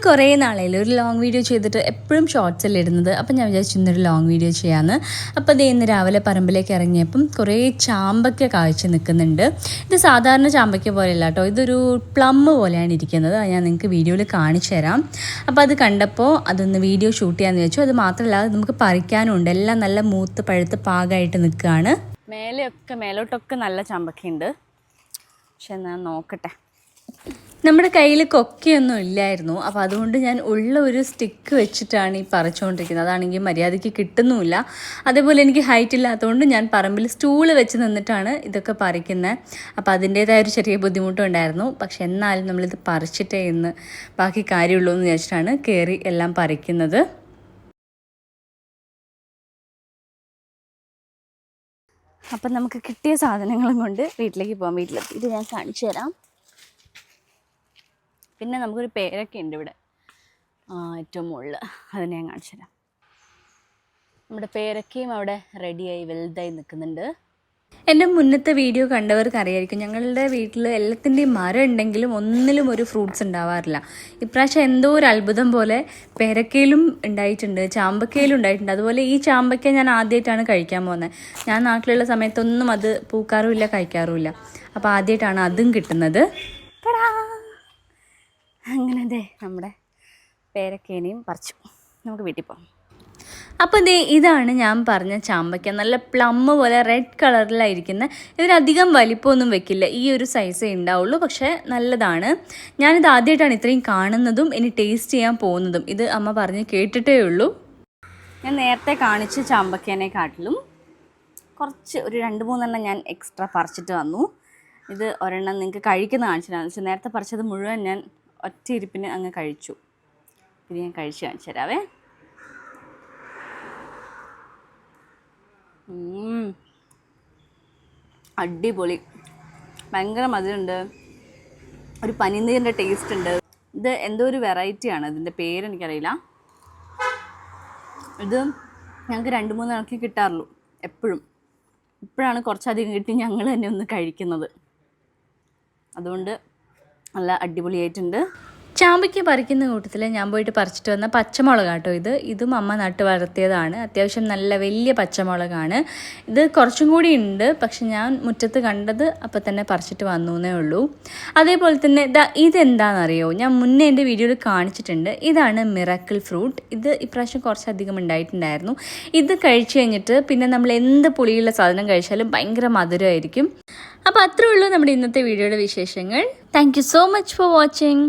കുറേ നാളായില്ല ഒരു long video ചെയ്തിട്ട് എപ്പോഴും ഷോർട്സിൽ ഇടുന്നത്. അപ്പം ഞാൻ വിചാരിച്ചു ഇന്നൊരു ലോങ് വീഡിയോ ചെയ്യാമെന്ന്. അപ്പോൾ അത് ഇന്ന് രാവിലെ പറമ്പിലേക്ക് ഇറങ്ങിയപ്പം കുറേ ചാമ്പയ്ക്ക കാഴ്ച നിൽക്കുന്നുണ്ട്. ഇത് സാധാരണ ചാമ്പയ്ക്ക പോലെയല്ല കേട്ടോ, ഇതൊരു പ്ലം പോലെയാണ് ഇരിക്കുന്നത്. അത് ഞാൻ നിങ്ങൾക്ക് വീഡിയോയിൽ കാണിച്ചു തരാം. അപ്പോൾ അത് കണ്ടപ്പോൾ അതൊന്ന് വീഡിയോ ഷൂട്ട് ചെയ്യാമെന്ന് വെച്ചു. അത് മാത്രമല്ല നമുക്ക് പറിക്കാനുണ്ട്, എല്ലാം നല്ല മൂത്ത് പഴുത്ത് പാകമായിട്ട് നിൽക്കുകയാണ്. മേലോട്ടൊക്കെ നല്ല ചാമ്പയ്ക്കുണ്ട്. പക്ഷെ ഞാൻ നോക്കട്ടെ. നമ്മുടെ കയ്യിൽ കൊക്കയൊന്നും ഇല്ലായിരുന്നു. അപ്പോൾ അതുകൊണ്ട് ഞാൻ ഉള്ള ഒരു സ്റ്റിക്ക് വെച്ചിട്ടാണ് ഈ പറിച്ചുകൊണ്ടിരിക്കുന്നത്. അതാണെങ്കിൽ മര്യാദയ്ക്ക് കിട്ടുന്നുമില്ല. അതേപോലെ എനിക്ക് ഹൈറ്റ് ഇല്ലാത്തതുകൊണ്ട് ഞാൻ പറമ്പിൽ സ്റ്റൂള് വെച്ച് നിന്നിട്ടാണ് ഇതൊക്കെ പറിക്കുന്നത്. അപ്പോൾ അതിൻ്റേതായ ഒരു ചെറിയ ബുദ്ധിമുട്ടുണ്ടായിരുന്നു. പക്ഷെ എന്നാലും നമ്മളിത് പറിച്ചിട്ടേ ഇന്ന് ബാക്കി കാര്യമുള്ളൂ എന്ന് വിചാരിച്ചിട്ടാണ് കയറി എല്ലാം പറിക്കുന്നത്. അപ്പം നമുക്ക് കിട്ടിയ സാധനങ്ങളും കൊണ്ട് വീട്ടിലേക്ക് പോകാം. വീട്ടിലെത്തിയിട്ട് ഞാൻ കാണിച്ചു തരാം. പിന്നെ നമുക്കൊരു പേരൊക്കെ ഉണ്ട് ഇവിടെ ഏറ്റവും മുകളിൽ, അതിനെ ഞാൻ കാണിച്ചു തരാം. നമ്മുടെ പേരക്കയും അവിടെ റെഡിയായി വലുതായി നിൽക്കുന്നുണ്ട്. എൻ്റെ മുന്നത്തെ വീഡിയോ കണ്ടവർക്ക് അറിയായിരിക്കും, ഞങ്ങളുടെ വീട്ടിൽ എല്ലാത്തിൻ്റെയും മരം ഉണ്ടെങ്കിലും ഒന്നിലും ഒരു ഫ്രൂട്ട്സ് ഉണ്ടാവാറില്ല. ഇപ്രാവശ്യം എന്തോ ഒരു അത്ഭുതം പോലെ പേരക്കയിലും ഉണ്ടായിട്ടുണ്ട്, ചാമ്പക്കയിലും ഉണ്ടായിട്ടുണ്ട്. അതുപോലെ ഈ ചാമ്പക്ക ഞാൻ ആദ്യമായിട്ടാണ് കഴിക്കാൻ പോകുന്നത്. ഞാൻ നാട്ടിലുള്ള സമയത്തൊന്നും അത് പൂക്കാറുമില്ല, കഴിക്കാറുമില്ല. അപ്പോൾ ആദ്യമായിട്ടാണ് അതും കിട്ടുന്നത്. അങ്ങനെ നമ്മുടെ പേരക്കേനെയും പറിച്ചു. നമുക്ക് വീട്ടിൽ പോകാം. അപ്പോൾ ഇതാണ് ഞാൻ പറഞ്ഞ ചാമ്പയ്ക്ക. നല്ല പ്ലം പോലെ റെഡ് കളറിലായിരിക്കുന്ന. ഇതിനധികം വലിപ്പമൊന്നും വെക്കില്ല, ഈ ഒരു സൈസേ ഉണ്ടാവുള്ളൂ. പക്ഷേ നല്ലതാണ്. ഞാനിത് ആദ്യമായിട്ടാണ് ഇത്രയും കാണുന്നതും ഇനി ടേസ്റ്റ് ചെയ്യാൻ പോകുന്നതും. ഇത് അമ്മ പറഞ്ഞ് കേട്ടിട്ടേ ഉള്ളൂ. ഞാൻ നേരത്തെ കാണിച്ച ചാമ്പക്കേനെ കാട്ടിലും കുറച്ച് ഒരു 2-3 ഞാൻ എക്സ്ട്രാ പറിച്ചിട്ട് വന്നു. ഇത് ഒരെണ്ണം നിങ്ങൾക്ക് കഴിക്കുന്ന കാണിച്ചിട്ടാണെന്ന് വെച്ചാൽ നേരത്തെ പറിച്ചത് മുഴുവൻ ഞാൻ ഒറ്റ ഇരിപ്പിന് അങ്ങ് കഴിച്ചു. ഇത് ഞാൻ കഴിച്ച് കാണിച്ചു തരാവേ. അടിപൊളി, ഭയങ്കര മധുരമുണ്ട്, ഒരു പനിനീരിൻ്റെ ടേസ്റ്റ് ഉണ്ട്. ഇത് എന്തോ ഒരു വെറൈറ്റിയാണ്, ഇതിൻ്റെ പേരെനിക്കറിയില്ല. ഇത് ഞങ്ങൾക്ക് 2-3 ഇണക്കി കിട്ടാറുള്ളൂ എപ്പോഴും. ഇപ്പോഴാണ് കുറച്ചധികം കിട്ടി ഞങ്ങൾ തന്നെ ഒന്ന് കഴിക്കുന്നത്. അതുകൊണ്ട് നല്ല അടിപൊളിയായിട്ടുണ്ട്. ചാമ്പയ്ക്ക പറിക്കുന്ന കൂട്ടത്തിൽ ഞാൻ പോയിട്ട് പറിച്ചിട്ട് വന്ന പച്ചമുളക് കേട്ടോ. ഇതും അമ്മ നട്ട് വളർത്തിയതാണ്. അത്യാവശ്യം നല്ല വലിയ പച്ചമുളകാണ്. ഇത് കുറച്ചും കൂടി ഉണ്ട്, പക്ഷെ ഞാൻ മുറ്റത്ത് കണ്ടത് അപ്പം തന്നെ പറിച്ചിട്ട് വന്നു എന്നേ ഉള്ളൂ. അതേപോലെ തന്നെ ഇതെന്താണെന്നറിയോ, ഞാൻ മുന്നേ എൻ്റെ വീഡിയോയിൽ കാണിച്ചിട്ടുണ്ട്. ഇതാണ് മിറാക്കിൾ ഫ്രൂട്ട്. ഇത് ഇപ്രാവശ്യം കുറച്ചധികം ഉണ്ടായിട്ടുണ്ടായിരുന്നു. ഇത് കഴിച്ചു കഴിഞ്ഞിട്ട് പിന്നെ നമ്മൾ എന്ത് പുളിയുള്ള സാധനം കഴിച്ചാലും ഭയങ്കര മധുരമായിരിക്കും. അപ്പോൾ അത്രേ ഉള്ളൂ നമ്മുടെ ഇന്നത്തെ വീഡിയോയുടെ വിശേഷങ്ങൾ. Thank you so much for watching.